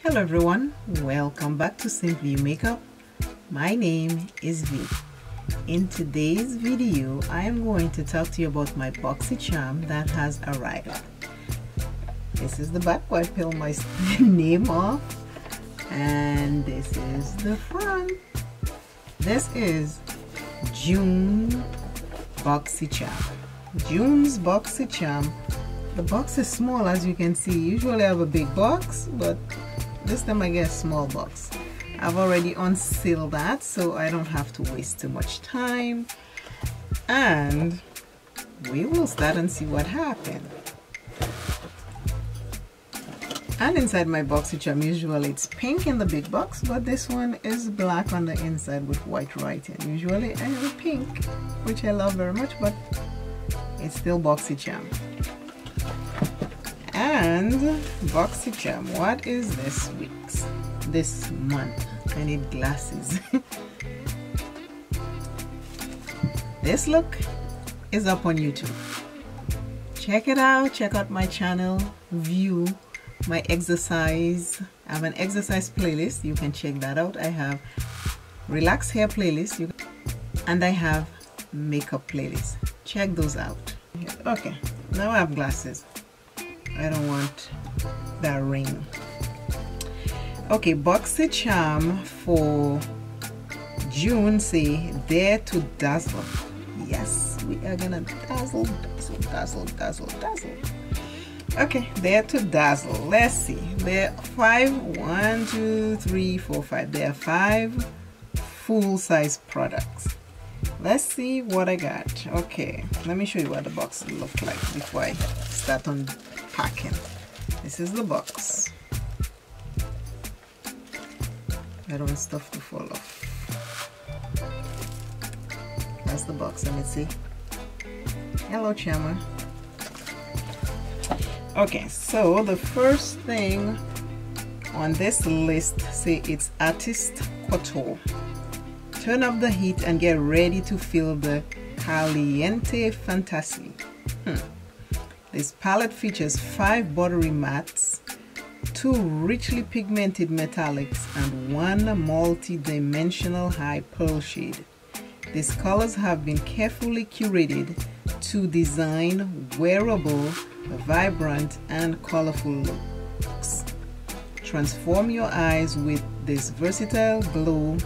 Hello everyone, welcome back to Simply You Makeup. My name is V. In today's video, I am going to talk to you about my Boxy charm that has arrived. This is the back where I peel my name off, and this is the front. This is June Boxy charm. June's Boxy charm. The box is small, as you can see. Usually I have a big box, but this time I get a small box. I've already unsealed that, so I don't have to waste too much time. And we will start and see what happened. And inside my Boxy charm, usually it's pink in the big box, but this one is black on the inside with white writing. Usually I have pink, which I love very much, but it's still Boxy charm. And Boxy charm, what is this month? I need glasses. This look is up on YouTube. Check it out. Check out my channel, view my exercise. I have an exercise playlist, you can check that out. I have relax hair playlist, and I have makeup playlist. Check those out. Okay, now I have glasses. I don't want that ring. Okay, Boxy charm for June, say dare to dazzle. Yes, we are gonna dazzle, dazzle, dazzle, dazzle, dazzle. Okay, dare to dazzle. Let's see. There are 5, 1, 2, 3, 4, 5. There are 5 full-size products. Let's see what I got. Okay, let me show you what the box looks like before I start unpacking. This is the box. I don't want stuff to fall off. That's the box. Let me see. Hello, Chama. Okay, so the first thing on this list, say it's Artist Couture. Turn up the heat and get ready to feel the Caliente Fantasy. This palette features 5 buttery mattes, 2 richly pigmented metallics, and 1 multi-dimensional high pearl shade. These colors have been carefully curated to design wearable, vibrant, and colorful looks. Transform your eyes with this versatile glow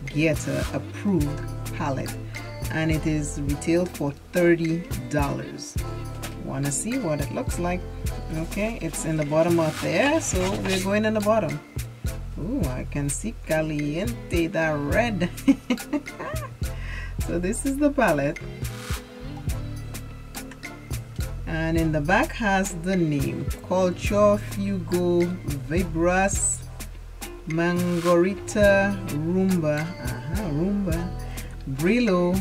Getter approved palette, and it is retailed for $30. Want to see what it looks like? Okay, it's in the bottom up there, so we're going in the bottom. Ooh, I can see Caliente, that red. So this is the palette, and in the back has the name: Culture Fugo Vibras Mangorita Rumba, Rumba Brillo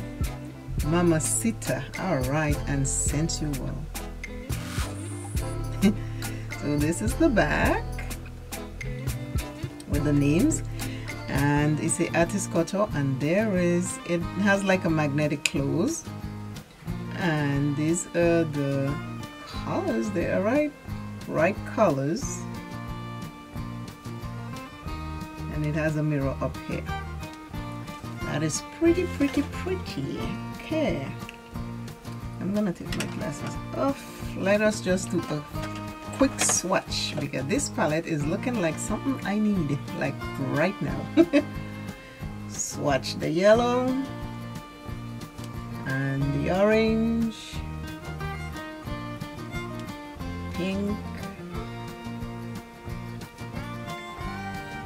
Mamacita. Alright, and Sensual. So this is the back with the names, and it's a Artist Couture, and it has like a magnetic close, and these are the colors. They are right colors, and it has a mirror up here. That is pretty. Okay, I'm gonna take my glasses off. Let us just do a quick swatch, because this palette is looking like something I need like right now. Swatch the yellow and the orange, pink.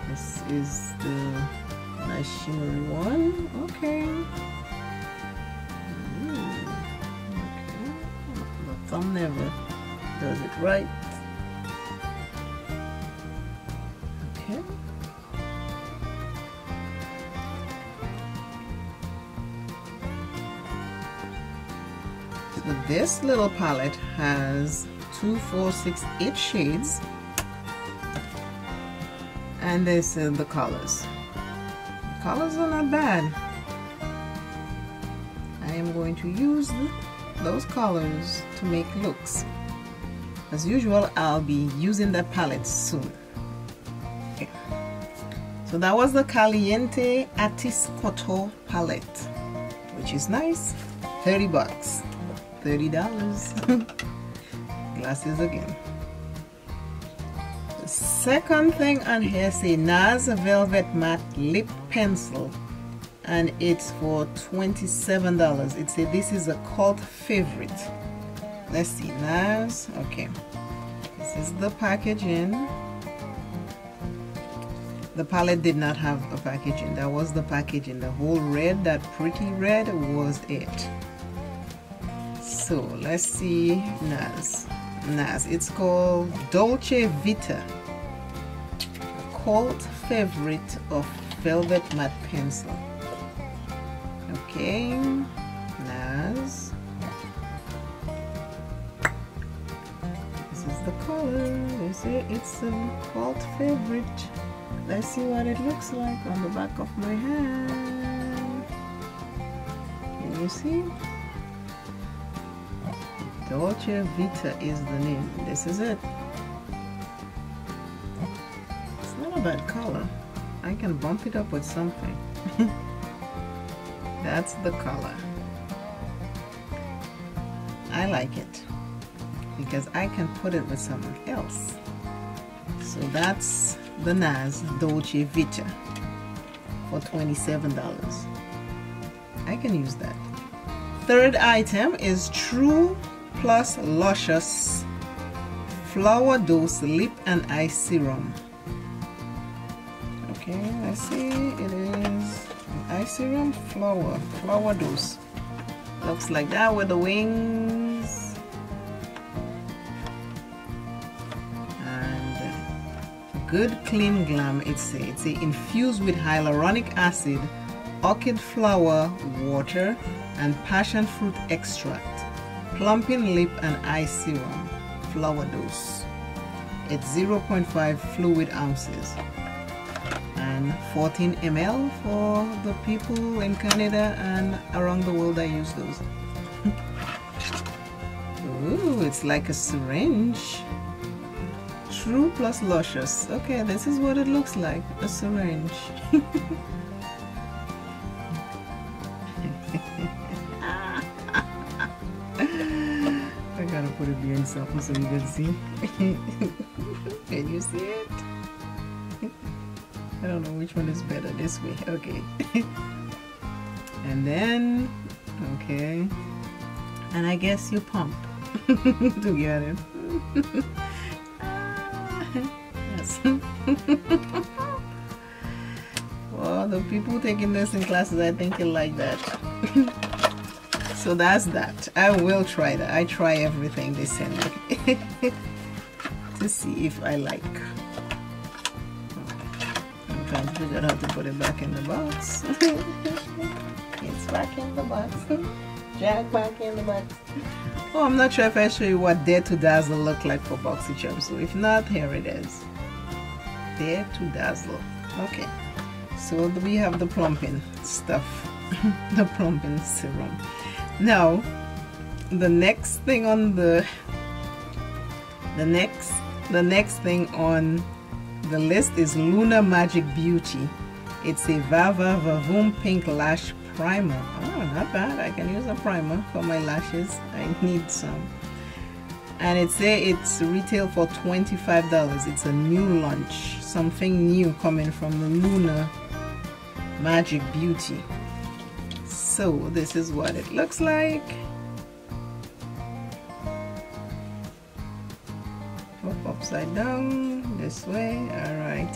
This is the nice shimmery one. Okay. Okay. The thumb never does it right. Okay. So this little palette has 2, 4, 6, 8 shades, and this is the colors. The colors are not bad. I am going to use those colors to make looks. As usual, I'll be using that palette soon. So that was the Caliente Atiscoto palette, which is nice. 30 bucks, $30. Glasses again. The second thing on here say NARS Velvet Matte Lip Pencil, and it's for $27. It said this is a cult favorite. Let's see, NARS. Okay, this is the packaging. The palette did not have a packaging. That was the packaging. The whole red, that pretty red, was it. So let's see, NARS. It's called Dolce Vita, a cult favorite of Velvet Matte Pencil. Okay, NARS. This is the color. They say it's a cult favorite. Let's see what it looks like on the back of my hand. Can you see? Dolce Vita is the name. This is it. It's not a bad color. I can bump it up with something. That's the color. I like it because I can put it with something else. So that's the NARS Dolce Vita for $27. I can use that. Third item is True Plus Luscious Flower Dose Lip and Eye Serum. Okay, let's see. It is eye serum flower dose. Looks like that with the wings. Good Clean Glam, it's a infused with hyaluronic acid, orchid flower water, and passion fruit extract. Plumping lip and eye serum, flower dose. It's 0.5 fluid ounces and 14 ml for the people in Canada and around the world that use those. Ooh, it's like a syringe. True Plus Luscious. Okay, this is what it looks like, a syringe. I gotta put it behind something so you can see. Can you see it? I don't know which one is better, this way. Okay. And then, okay. And I guess you pump to get it. Yes. Well, the people taking this in classes, I think you'll like that. So that's that. I will try that. I try everything they send me to see if I like. I'm trying to figure out how to put it back in the box. It's back in the box. Jack back in the box. Oh, I'm not sure if I show you what Dare to Dazzle look like for Boxy Charms. So if not, here it is. Dare to Dazzle. Okay. So we have the plumping stuff. The plumping serum. Now, the next thing on the next thing on the list is Luna Magic Beauty. It's a Vava Vavoom Pink Lash Primer. Oh, not bad. I can use a primer for my lashes. I need some. And it's retail for $25. It's a new launch, something new coming from the Luna Magic Beauty. So this is what it looks like. Up upside down this way. All right.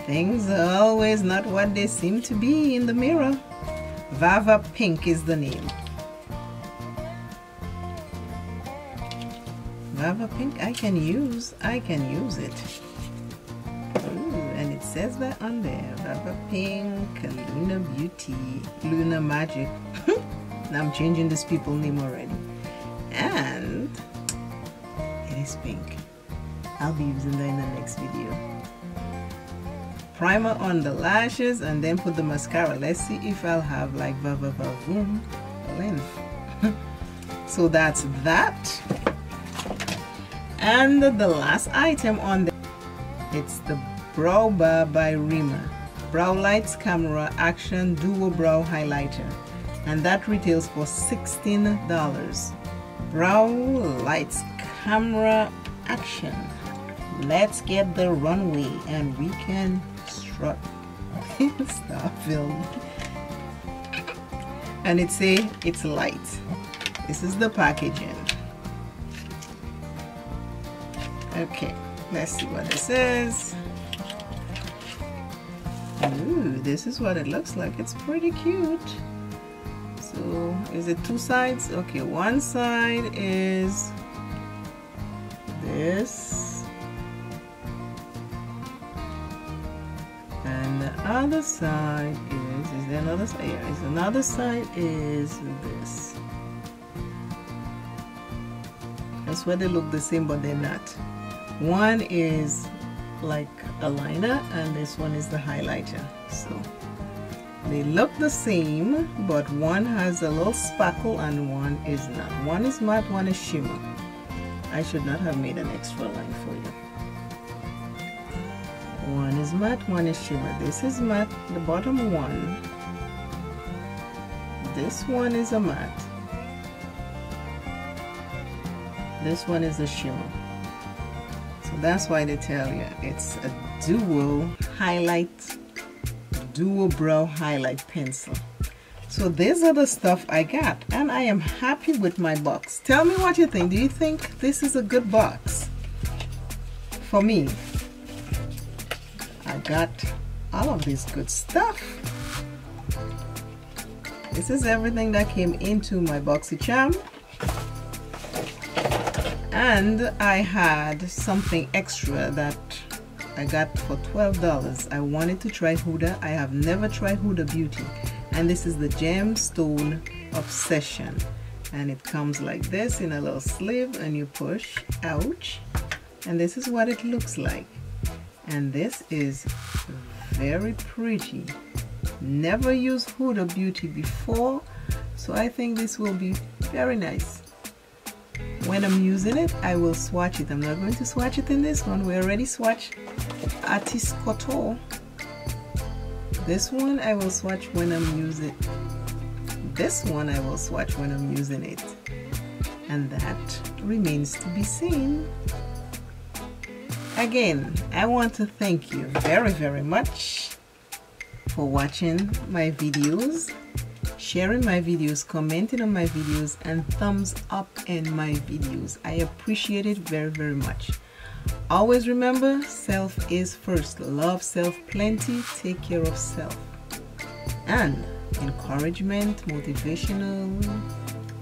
Things are always not what they seem to be in the mirror. Vava Pink is the name. Vava Pink, I can use it. Ooh, and it says that on there. Vava Pink, Luna Beauty, Luna Magic. Now I'm changing this people's name already. And it is pink. I'll be using that in the next video. Primer on the lashes and then put the mascara. Let's see if I'll have like Vava Vavoom length. So that's that. And the last item on the, it's the Brow Bar by Rima. Brow Lights Camera Action Duo Brow Highlighter. And that retails for $16. Brow Lights Camera Action. Let's get the runway and we can strut. Stop filming. And it's light. This is the packaging. Okay, let's see what this is. Ooh, this is what it looks like. It's pretty cute. So, is it two sides? Okay, one side is this. And the other side is there another side? Yeah, is another side is this. That's where they look the same, but they're not. One is like a liner and this one is the highlighter. So they look the same, but one has a little sparkle and one is not. One is matte, one is shimmer. I should not have made an extra line for you. One is matte, one is shimmer. This is matte, the bottom one. This one is a matte. This one is a shimmer. So that's why they tell you it's a dual brow highlight pencil. So these are the stuff I got and I am happy with my box. Tell me what you think. Do you think this is a good box? For me, I got all of this good stuff. This is everything that came into my Boxy Charm. And I had something extra that I got for $12. I wanted to try Huda. I have never tried Huda Beauty. And this is the Gemstone Obsession. And it comes like this in a little sleeve and you push, ouch. And this is what it looks like. And this is very pretty. Never used Huda Beauty before, so I think this will be very nice. When I'm using it, I will swatch it. I'm not going to swatch it in this one. We already swatched Artist Couture. This one I will swatch when I'm using it. This one I will swatch when I'm using it. And that remains to be seen. Again, I want to thank you very, very much for watching my videos, sharing my videos, commenting on my videos, and thumbs up in my videos. I appreciate it very, very much. Always remember, self is first. Love self plenty, take care of self. And encouragement, motivational,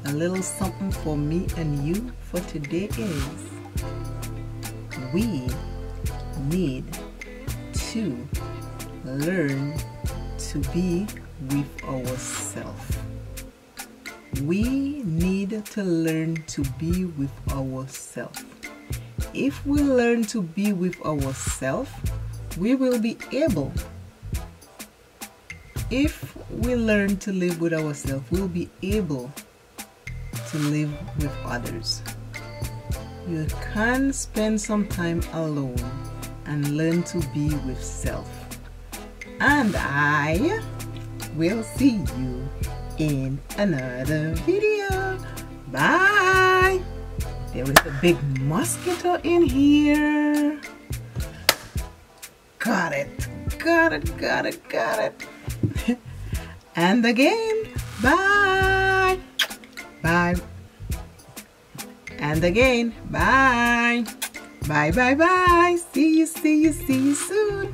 a little something for me and you for today is, we need to learn to be with ourselves. We need to learn to be with ourselves. If we learn to be with ourselves, we will be able. If we learn to live with ourselves, we'll be able to live with others. You can spend some time alone and learn to be with self. And I will see you in another video. Bye. There is a big mosquito in here. Got it. Got it, got it, got it. And again, bye. Bye. And again, bye. Bye, bye, bye. See you soon.